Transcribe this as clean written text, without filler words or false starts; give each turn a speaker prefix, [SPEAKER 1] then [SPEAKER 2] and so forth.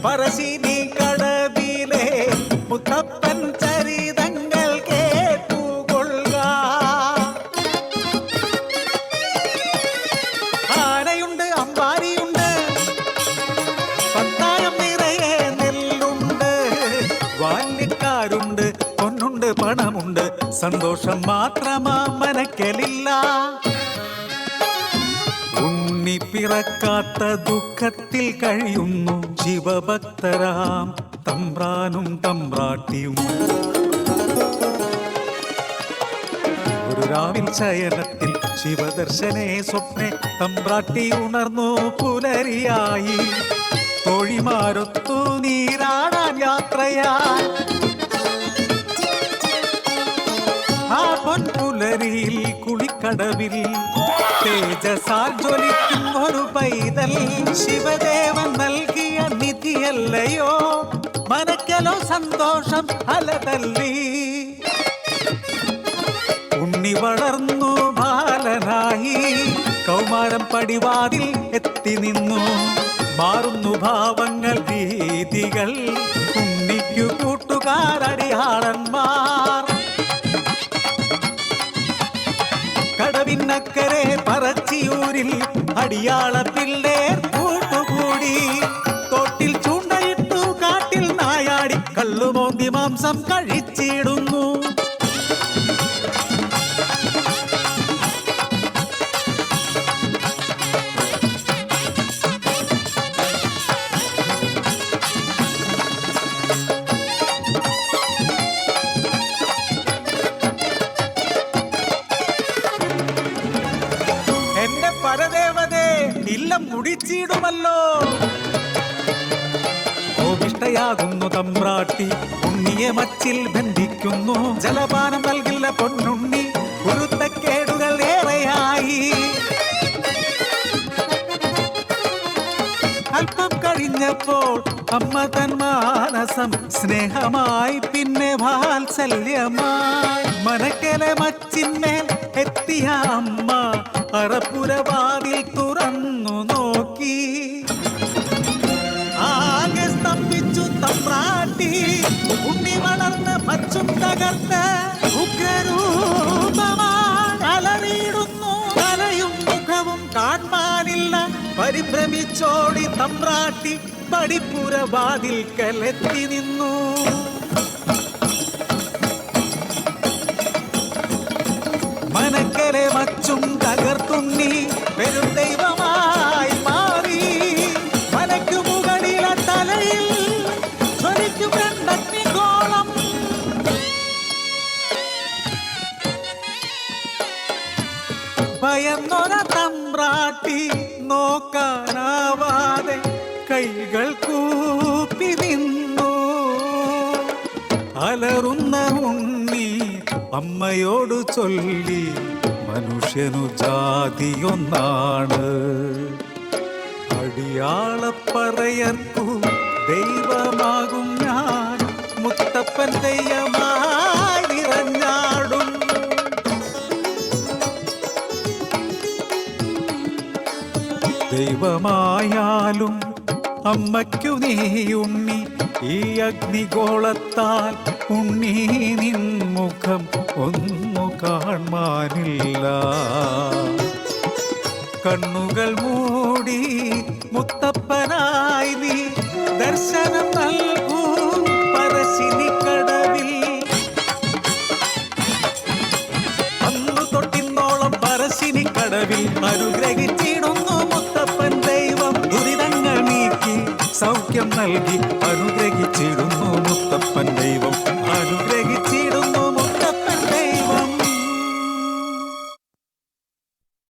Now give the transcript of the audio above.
[SPEAKER 1] പറശ്ശിനി കടവിലെ മുത്തപ്പൻ ചരിതങ്ങൾ കേട്ടുകൊള്ളുക. ആനയുണ്ട്, അമ്പാരിയുണ്ട്, പത്തായം നിറയെ നെല്ലുണ്ട്, ബാല്യക്കാരുണ്ട്, പൊന്നുണ്ട്, പണമുണ്ട്, സന്തോഷം മാത്രമാ മനക്കലില്ല. ഉണ്ണി പിറക്കാത്ത ദുഃഖത്തിൽ കഴിയുന്നു ശിവഭക്തരാം തമ്പ്രാനും തമ്പ്രാട്ടിയും. ഒരു രാവിൽ ശയനത്തിൽ ശിവദർശനേ സ്വപ്നെ തമ്പ്രാട്ടി ഉണർന്നു പുലരിയായി. തോഴിമാരൊത്തു നീരാടാൻ യാത്രയായി. ആ പൊൻപുലരിയിൽ കുളിക്കടവിൽ തേജസാൽ ജ്വലിക്കും ഒരു പൈതൽ ശിവദേവൻ നൽകിയ നിധിയല്ലയോ. മനക്കലോ സന്തോഷം അലതല്ലി. ഉണ്ണി വളർന്നു ബാലനായി, കൗമാരം പടിവാതിൽ എത്തി നിന്നു. മാറുന്നു ഭാവങ്ങൾ, രീതികൾ, ഉണ്ണിക്കു കൂട്ടുകാരടിയാളന്മാർ. കടവിനക്കരെ പറച്ചിയൂരിൽ അടിയാള പിള്ളേർ കൂട്ടുകൂടി. തോട്ടിൽ ചൂണ്ടയിട്ടു കാട്ടിൽ നായാടി കള്ളുമോന്തി മാംസം കഴിച്ചിടുന്നു. പരദേവതേ ഇല്ലം മുടിച്ചിടുമല്ലോ. കോപിഷ്ടയാകുന്നു തമ്പ്രാട്ടി, ഉണ്ണിയെ മച്ചിൽ ബന്ധിക്കുന്നു. ജലപാനം നൽകില്ല പൊന്നുണ്ണി, കുരുത്തക്കേടുകൾ ഏറെയായി. അല്പം കഴിഞ്ഞപ്പോൾ അമ്മ തൻ മാനസം സ്നേഹമായി, പിന്നെ വാത്സല്യമായി. മനക്കലെ മച്ചിന്മേൽ എത്തിയ അമ്മ അറപ്പുരവാതിൽ തുറന്നു നോക്കി. ആകെ സ്തംഭിച്ചു തമ്പ്രാട്ടി. ഉണ്ണി വളർന്ന് മച്ചും തകർന്ന് ഉഗ്രരൂപമായി അലറിയിടുന്നു. തലയും മുഖവും കാണാനില്ല. പരിഭ്രമിച്ചോടി തമ്പ്രാട്ടി പടിപ്പുരവാതിൽക്കലെത്തി നിന്നു. മനക്കലെ മച്ചും തകർത്തുണ്ണി പെരും ദൈവമായി മാറി. മലക്കു മുകളിലെ തലയിൽ ജ്വലിക്കും രണ്ടഗ്നിഗോളം. ഭയന്നൊര തമ്പ്രാട്ടി നോക്കാനാവാതെ കൈകൾ കൂപ്പി നിന്നു. അലറുന്ന ഉണ്ണി അമ്മയോട് ചൊല്ലി, മനുഷ്യനു ജാതിയൊന്നാണ്. അടിയാളപ്പറയർക്കു ദൈവമാകും ഞാൻ, മുത്തപ്പൻ ദൈവമായി നിറഞ്ഞാടും. ദൈവമായാലും അമ്മയ്ക്കു നീ ഉണ്ണി, ഈ അഗ്നിഗോളത്താൽ ഉണ്ണി നിൻ മുഖം ഒന്നു കാണാനില്ല. കണ്ണുകൾ മൂടി മുത്തപ്പനായി നീ ദർശനം നൽകൂ പറശ്ശിനി കടവിൽ. അന്നു തൊട്ടിന്നോളം പറശ്ശിനി കടവിൽ അനുഗ്രഹിച്ചിടുന്നു മുത്തപ്പൻ ദൈവം. ദുരിതങ്ങൾ നീക്കി സൗഖ്യം നൽകി അനുഗ്രഹിച്ചിടുന്നു.